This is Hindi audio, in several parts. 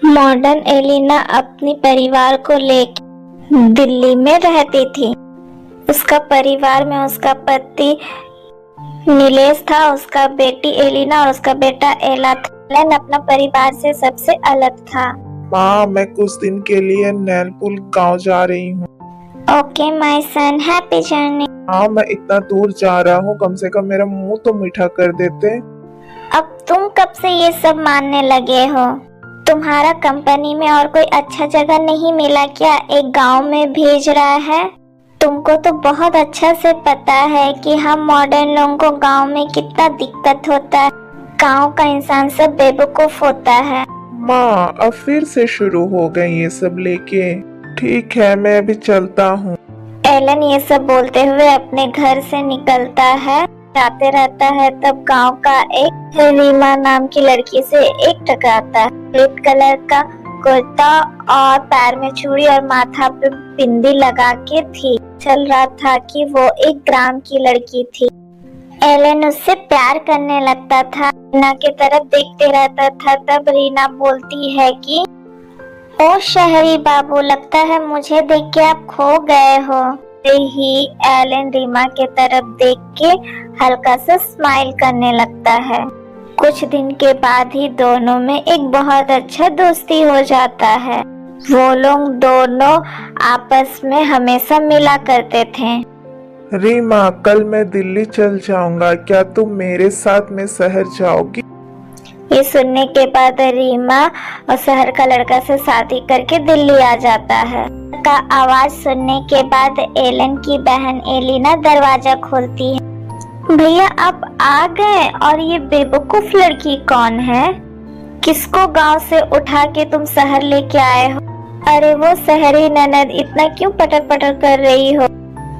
मॉडर्न एलिना अपने परिवार को लेकर दिल्ली में रहती थी। उसका परिवार में उसका पति नीलेश था, उसका बेटी एलिना और उसका बेटा एला था। एलन अपना परिवार से सबसे अलग था। माँ, मैं कुछ दिन के लिए नैनपुर गांव जा रही हूँ। Okay my son, happy journey. हाँ, मैं इतना दूर जा रहा हूँ, कम से कम मेरा मुंह तो मीठा कर देते। अब तुम कब से ये सब मानने लगे हो? तुम्हारा कंपनी में और कोई अच्छा जगह नहीं मिला क्या? एक गांव में भेज रहा है। तुमको तो बहुत अच्छा से पता है कि हम मॉडर्न लोगों को गांव में कितना दिक्कत होता है। गांव का इंसान सब बेवकूफ होता है। माँ, अब फिर से शुरू हो गए ये सब लेके। ठीक है, मैं अभी चलता हूँ। एलन ये सब बोलते हुए अपने घर से निकलता है। जाते रहता है तब गांव का एक रीमा नाम की लड़की से एक टकराता है। रेड कलर का कुर्ता और पैर में चूड़ी और माथा पे बिंदी लगा के थी। चल रहा था कि वो एक ग्राम की लड़की थी। एलन उससे प्यार करने लगता था। रीना की तरफ देखते रहता था। तब रीना बोलती है कि ओ शहरी बाबू, लगता है मुझे देख के आप खो गए हो। ही एलन रीमा के तरफ देख के हल्का सा स्माइल करने लगता है। कुछ दिन के बाद ही दोनों में एक बहुत अच्छा दोस्ती हो जाता है। वो लोग दोनों आपस में हमेशा मिला करते थे। रीमा, कल मैं दिल्ली चल जाऊंगा, क्या तुम मेरे साथ में शहर जाओगी? ये सुनने के बाद रीमा और शहर का लड़का से शादी करके दिल्ली आ जाता है। का आवाज सुनने के बाद एलन की बहन एलिना दरवाजा खोलती है। भैया आप आ गए, और ये बेवकूफ लड़की कौन है? किसको गांव से उठा के तुम शहर लेके आए हो? अरे वो शहरी ननद, इतना क्यों पटर पटर कर रही हो?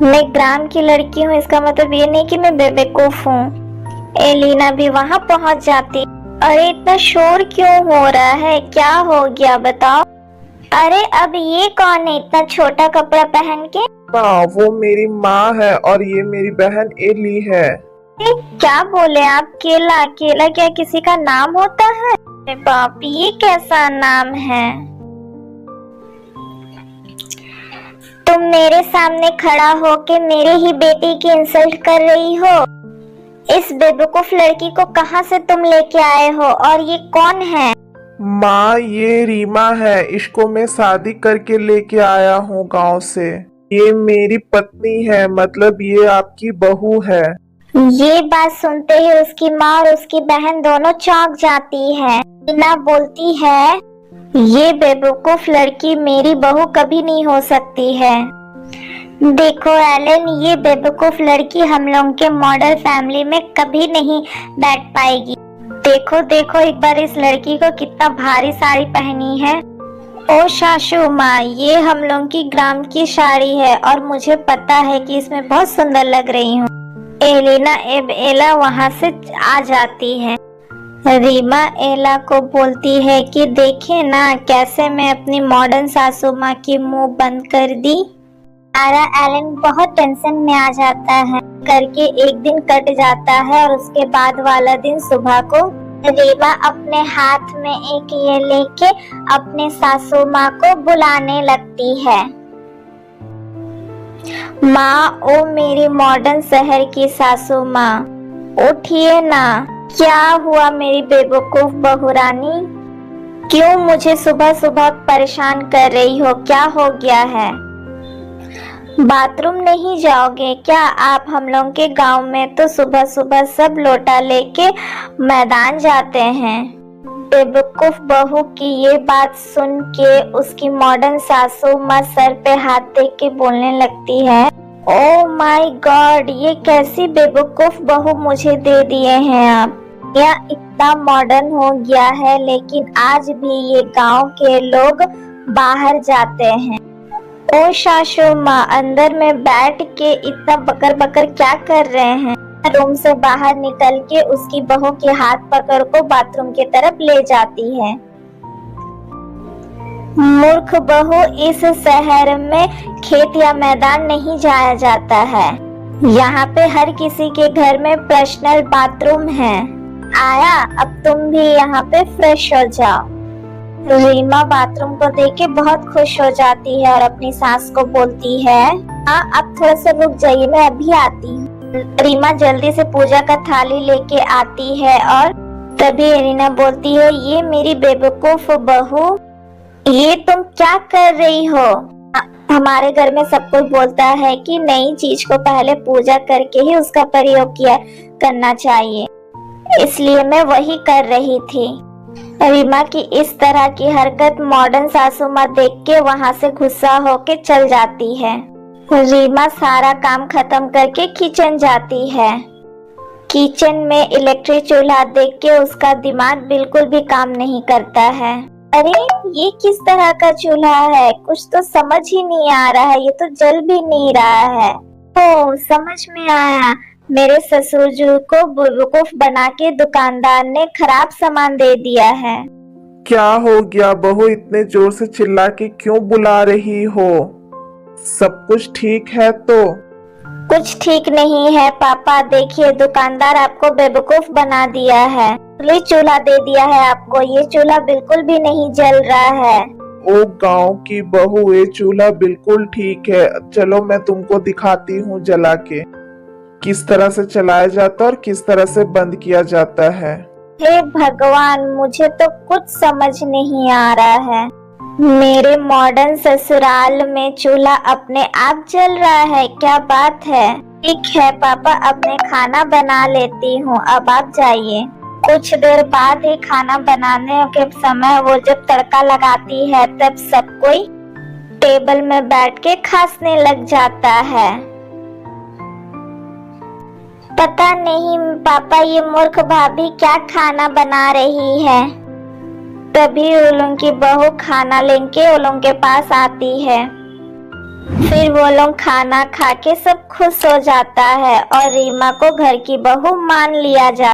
मैं ग्राम की लड़की हूँ, इसका मतलब ये नहीं कि मैं बेवकूफ हूँ। एलिना भी वहाँ पहुँच जाती। अरे इतना शोर क्यों हो रहा है? क्या हो गया बताओ? अरे अब ये कौन है इतना छोटा कपड़ा पहन के? माँ, वो मेरी माँ है और ये मेरी बहन एली है। क्या बोले आप? केला? केला क्या किसी का नाम होता है? अरे बाप, ये कैसा नाम है? तुम मेरे सामने खड़ा होके मेरे ही बेटी की इंसल्ट कर रही हो। इस बेवकूफ लड़की को कहाँ से तुम लेके आए हो, और ये कौन है? माँ, ये रीमा है, इसको मैं शादी करके लेके आया हूँ गांव से। ये मेरी पत्नी है, मतलब ये आपकी बहू है। ये बात सुनते ही उसकी माँ और उसकी बहन दोनों चौंक जाती है। रीना बोलती है, ये बेवकूफ लड़की मेरी बहू कभी नहीं हो सकती है। देखो एलन, ये बेवकूफ लड़की हम लोगों के मॉडल फैमिली में कभी नहीं बैठ पाएगी। देखो देखो एक बार इस लड़की को कितना भारी साड़ी पहनी है। ओ सासू माँ, ये हम लोगों की ग्राम की साड़ी है और मुझे पता है कि इसमें बहुत सुंदर लग रही हूँ। एलिना एला वहाँ से आ जाती है। रीमा एला को बोलती है कि देखे ना कैसे मैं अपनी मॉडर्न सासू माँ की मुंह बंद कर दी। सारा एलन बहुत टेंशन में आ जाता है। करके एक दिन कट जाता है और उसके बाद वाला दिन सुबह को रीमा अपने हाथ में एक ये लेके अपने सासू माँ को बुलाने लगती है। माँ, ओ मेरी मॉडर्न शहर की सासू माँ, उठिए ना। क्या हुआ मेरी बेवकूफ बहुरानी? क्यों मुझे सुबह सुबह परेशान कर रही हो? क्या हो गया है? बाथरूम नहीं जाओगे क्या आप? हम लोग के गांव में तो सुबह सुबह सब लोटा लेके मैदान जाते हैं। बेवकूफ बहू की ये बात सुन के उसकी मॉडर्न सासू माँ सर पे हाथ दे के बोलने लगती है, ओ माय गॉड, ये कैसी बेवकूफ बहू मुझे दे दिए हैं आप। यह इतना मॉडर्न हो गया है लेकिन आज भी ये गांव के लोग बाहर जाते हैं। ओ सासू माँ, अंदर में बैठ के इतना बकर बकर क्या कर रहे हैं? रूम से बाहर निकल के उसकी बहू के हाथ पकड़ को बाथरूम की तरफ ले जाती है। मूर्ख बहू, इस शहर में खेत या मैदान नहीं जाया जाता है। यहाँ पे हर किसी के घर में पर्सनल बाथरूम है। आया, अब तुम भी यहाँ पे फ्रेश हो जाओ। रीमा बाथरूम को देख के बहुत खुश हो जाती है और अपनी सास को बोलती है, हाँ आप थोड़ा सा रुक जाइए, मैं अभी आती हूँ। रीमा जल्दी से पूजा का थाली लेके आती है और तभी रीना बोलती है, ये मेरी बेवकूफ बहू, ये तुम क्या कर रही हो? हमारे घर में सब कोई बोलता है कि नई चीज को पहले पूजा करके ही उसका प्रयोग करना चाहिए, इसलिए मैं वही कर रही थी। रीमा की इस तरह की हरकत मॉडर्न सासू माँ देख के वहाँ से गुस्सा होके चल जाती है। रीमा सारा काम खत्म करके किचन जाती है। किचन में इलेक्ट्रिक चूल्हा देख के उसका दिमाग बिल्कुल भी काम नहीं करता है। अरे ये किस तरह का चूल्हा है, कुछ तो समझ ही नहीं आ रहा है, ये तो जल भी नहीं रहा है। ओ समझ में आया, मेरे ससुर जी को बेवकूफ बना के दुकानदार ने खराब सामान दे दिया है। क्या हो गया बहू, इतने जोर से चिल्ला के क्यों बुला रही हो? सब कुछ ठीक है तो? कुछ ठीक नहीं है पापा, देखिए दुकानदार आपको बेवकूफ बना दिया है, ये चूल्हा दे दिया है आपको, ये चूल्हा बिल्कुल भी नहीं जल रहा है। ओ गांव की बहू, ये चूल्हा बिल्कुल ठीक है, चलो मैं तुमको दिखाती हूँ जला के किस तरह से चलाया जाता है और किस तरह से बंद किया जाता है। हे भगवान, मुझे तो कुछ समझ नहीं आ रहा है। मेरे मॉडर्न ससुराल में चूल्हा अपने आप जल रहा है, क्या बात है। ठीक है पापा, अब मैं खाना बना लेती हूँ, अब आप जाइए। कुछ देर बाद ही खाना बनाने के समय वो जब तड़का लगाती है तब सब कोई टेबल में बैठ के खांसने लग जाता है। पता नहीं पापा ये मूर्ख भाभी क्या खाना बना रही है। तभी उलों की बहू खाना लेके उलों के पास आती है। फिर वो लोग खाना खा के सब खुश हो जाता है और रीमा को घर की बहू मान लिया जाता है।